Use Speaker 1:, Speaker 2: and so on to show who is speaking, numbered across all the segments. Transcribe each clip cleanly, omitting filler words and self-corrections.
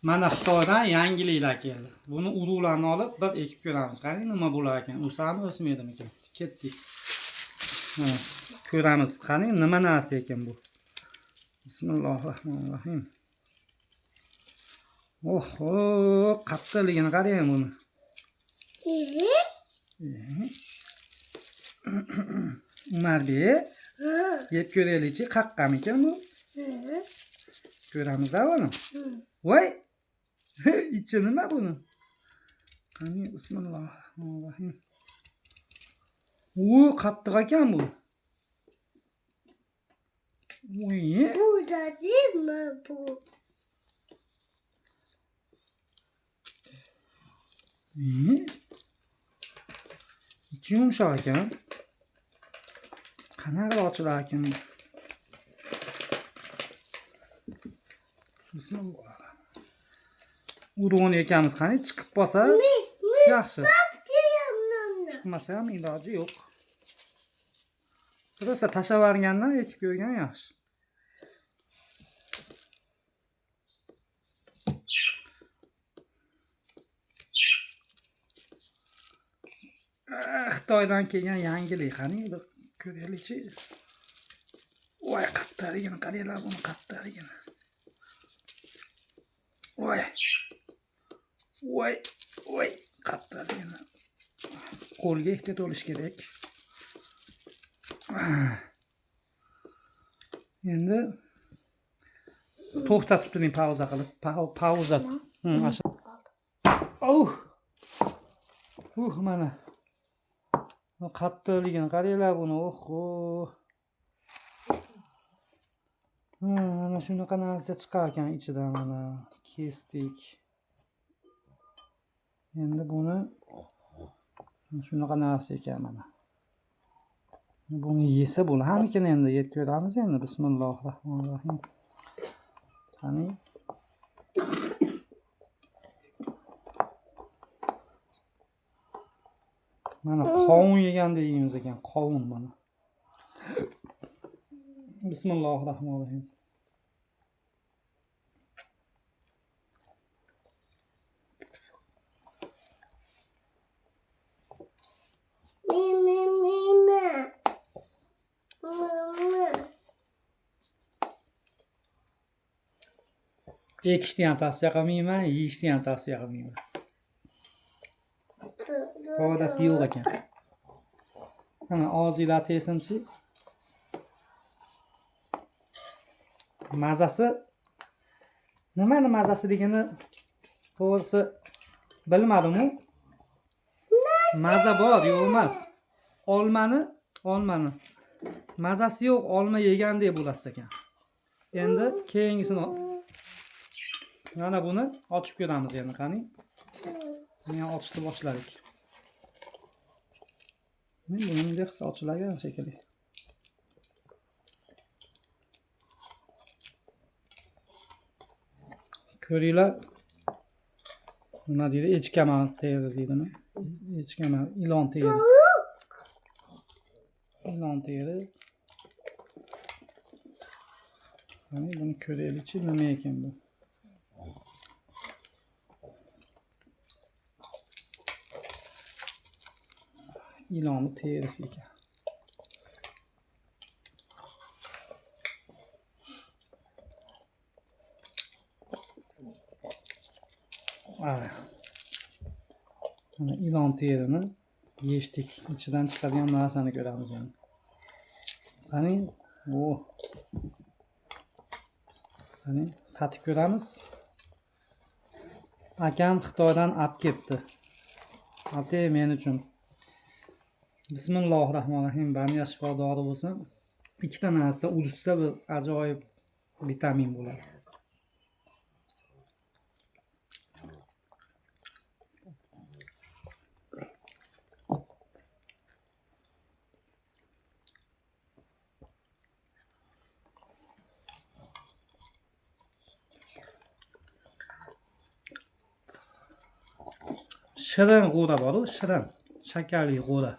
Speaker 1: Mana Xitoydan yangiliklar keldi. Buni urug'larni olib bir ekib ko'ramiz. Qarang nima bo'lar ekan. O'sami, o'smaydimikan? Ketdik. Mana ko'ramiz. Qarang nima narsa ekan bu. Bismillahirrohmanirrohim. Oho, qattiqligini qarang buni. Umarбек, yeb ko'raylikchi, qaqqamikan bu? Ko'ramiz buni. Voy! İçi nima buni? Qani, bismillahirrohmanirrohim. Qattiq ekan bu. Voy!
Speaker 2: Bu da değil mi bu?
Speaker 1: İçi yumshoq ekan. Qanaqa ochilar ekan bu? Bismillah. Urug'ini ekamiz qani chiqib qolsa yaxshi. Chiqmasa ham iloji yo'q. Rosa tashlab yuborgandan ekib qo'ygan yaxshi. Xitoydan kelgan yangilik qani bir ko'raylikchi. Voy qattiqligini qaranglar buni qattiqligini. Voy. Voy qattiqligini. Qo'lga ehtiyot bo'lish kerak. Endi to'xtatib turing pauza qilib. Pauza. Mana. Qattiqligini qaranglar buni. Oho. Mana shunaqa narsa chiqar ekan ichidan mana. Kesdik. Endi buni shunaqa narsa ekan mana. Buni yesa bo'larmikan endi yeb ko'ramiz endi. Bismillahirrohmanirrohim. Qani. Mana qovun yeganda yeymiz ekan, qovun mana. Bismillahirrohmanirrohim. Ekishni ham tavsiya qilmayman, yeyishni ham tavsiya qilmayman. Foydasi yo'q ekan. Mana og'zinglar tesinchi. Mazasi nimani mazasiligini to'g'risi bilmadim-ku. Maza bor, yo'q emas. Olmani. Mazasi yo'q, olma yegandek bo'lasiz ekan. Endi keyingisini mana buni ochib ko'ramiz endi qani. Buni ochishni boshladik. Men bunday qilsa ochilagan shekilli. Ko'ringlar. Nima deydi? Echkama teri deydimi? Echkama, ilon teri. Ilon teri. Mana buni ko'raylikchi nima ekan bu? İlan terisi ekan. Mana ilon terini yechdik. İchidan chiqadigan narsani ko'ramiz endi. Qani, qani tatib ko'ramiz. Akam Xitoydan olib kelibdi. Ate men uchun. Bismillahirrohmanirrohim. Bani shifodori bo'lsin. Ikkita narsa urishsa bir ajoyib vitamin bo'ladi. Shirin g'o'ra bor-ku, shirin. Shakarli g'o'ra.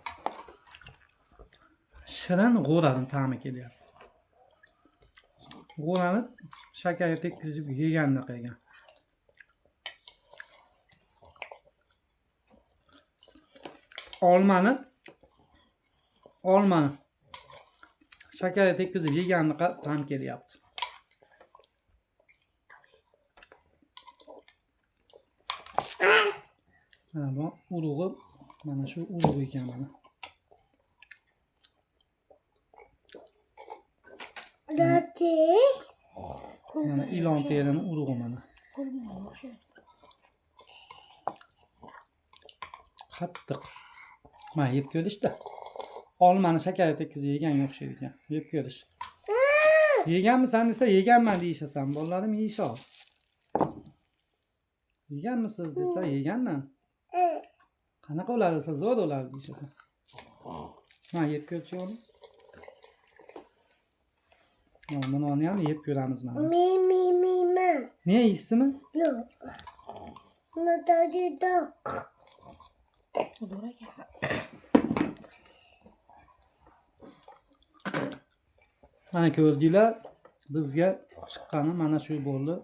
Speaker 1: Shirin g'o'raning ta'mi kelyapti. G'o'rani shakarga tekkizib yeganda qilgan. olmani shakarga tekkizib yeganni tam kelyapti. Mana bu urug'i, mana shu urug' ekan mana.
Speaker 2: Dati.
Speaker 1: Mana ilon terini urug'i mana. Qattiq. Mana yeb ko'rishdi. Olmani shakarga tekkizib yeganga o'xshaydi ekan. Yeb ko'rish. Yeganmisan desa yeganman deyishasan. Bolalarim yeyishadi. Yeganmisiz desa yeganman. Qanaqa ular desa zo'r ular deyishasan. Mana yeb ko'rchi uni. Buni ham yeb ko'ramiz mana.
Speaker 2: Mi.
Speaker 1: Niye yeysizmi?
Speaker 2: Yo'q. Buni dadi doq.
Speaker 1: Mana ko'rdinglar, bizga chiqqani mana shu bo'ldi.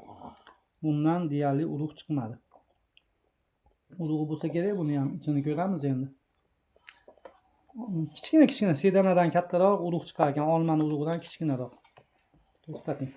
Speaker 1: Bundan deyarli urug' chiqmadi. Urug'i bo'lsa kerak, buni ham ichini ko'ramiz endi. Kichkina sedanadan kattaroq urug' chiqar ekan, olmani urug'idan kichkinaroq. To'xtating.